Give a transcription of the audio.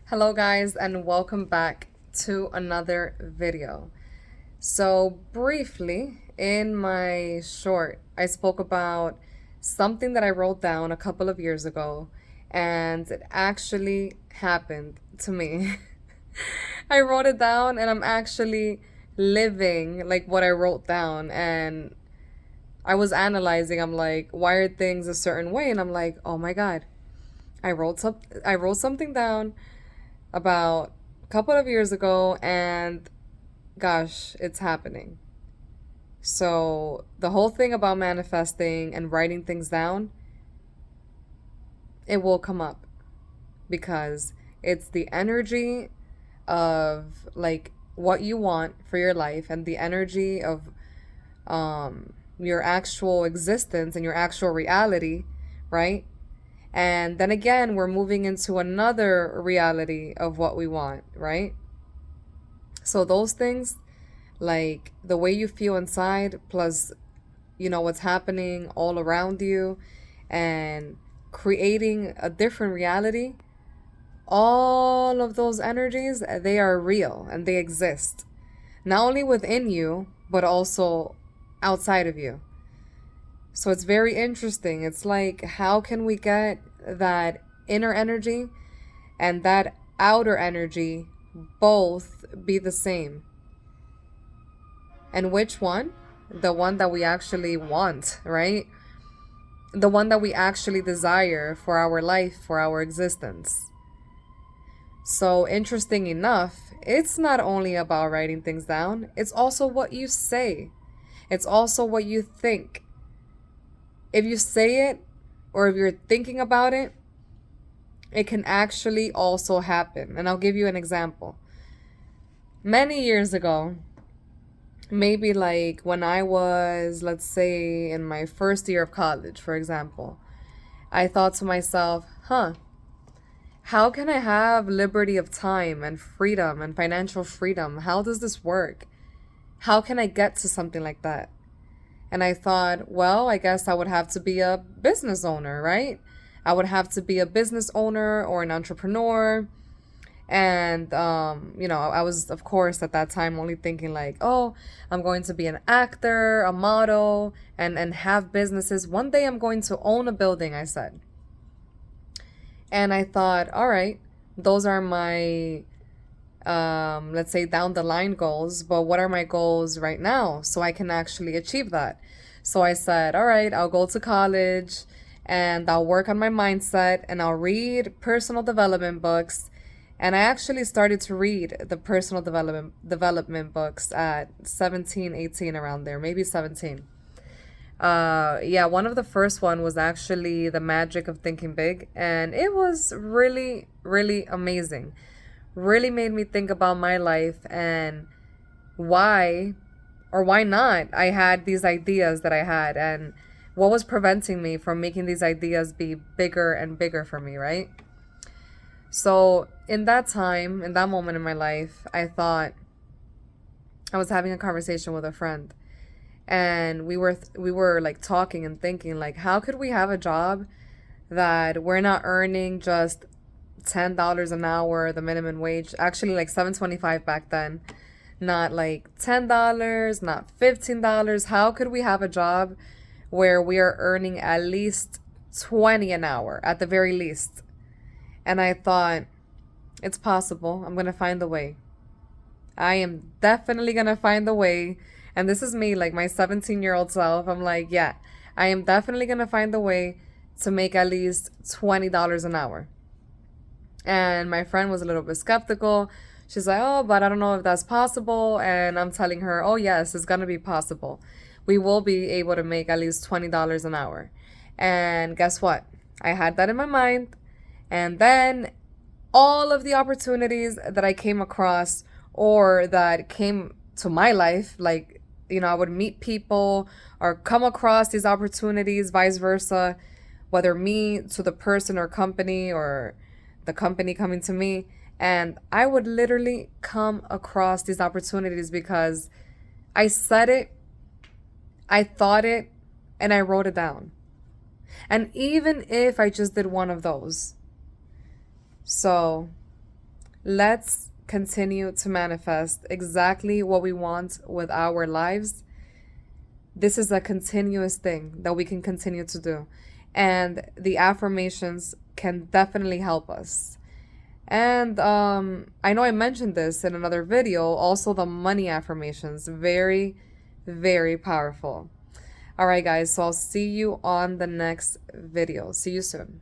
Hello guys and welcome back to another video. So briefly in my short, I spoke about something that I wrote down a couple of years ago and it actually happened to me. I wrote it down and I'm actually living like what I wrote down, and I was analyzing. I'm like, why are things a certain way? And I'm like, oh my God, I wrote something down about a couple of years ago, and gosh, it's happening. So, the whole thing about manifesting and writing things down, it will come up because it's the energy of like what you want for your life and the energy of your actual existence and your actual reality, right? And then again, we're moving into another reality of what we want, right? So those things, like the way you feel inside plus what's happening all around you and creating a different reality, all of those energies, they are real and they exist not only within you but also outside of you. So it's very interesting. It's like, how can we get that inner energy and that outer energy both be the same? And which one? The one that we actually want, right? The one that we actually desire for our life, for our existence. So, interesting enough, it's not only about writing things down, it's also what you say, it's also what you think. If you say it or if you're thinking about it, it can actually also happen. And I'll give you an example. Many years ago, maybe like when I was, let's say, in my first year of college, for example, I thought to myself, how can I have liberty of time and freedom and financial freedom? How does this work? How can I get to something like that? And I thought, well, I guess I would have to be a business owner, right? I would have to be a business owner or an entrepreneur. And I was, of course, at that time only thinking like, oh, I'm going to be an actor, a model, and have businesses. One day I'm going to own a building, I said. And I thought, all right, those are my let's say down the line goals, but what are my goals right now so I can actually achieve that? So I said, all right, I'll go to college and I'll work on my mindset and I'll read personal development books. And I actually started to read the personal development books at 17, 18, around there, maybe 17. Yeah, one of the first one was actually The Magic of Thinking Big, and it was really, really amazing. Really made me think about my life and why or why not I had these ideas that I had, and what was preventing me from making these ideas be bigger and bigger for me, right? So, in that time, in that moment in my life, I thought I was having a conversation with a friend, and we were like talking and thinking like, how could we have a job that we're not earning just $10 an hour, the minimum wage, actually like 7.25 back then, not like $10, not $15. How could we have a job where we are earning at least 20 an hour at the very least? And I thought, it's possible. I'm going to find the way. I am definitely going to find the way. And this is me, like my 17-year-old self. I'm like, yeah, I am definitely going to find the way to make at least $20 an hour. And my friend was a little bit skeptical. She's like, oh, but I don't know if that's possible. And I'm telling her, oh, yes, it's going to be possible. We will be able to make at least $20 an hour. And guess what? I had that in my mind. And then all of the opportunities that I came across or that came to my life, like, I would meet people or come across these opportunities, vice versa, whether me to the person or company or the company coming to me. And I would literally come across these opportunities because I said it, I thought it, and I wrote it down. And even if I just did one of those, so Let's continue to manifest exactly what we want with our lives. This is a continuous thing that we can continue to do. And the affirmations can definitely help us. And I know I mentioned this in another video, also the money affirmations, very, very powerful. All right, guys, so I'll see you on the next video. See you soon.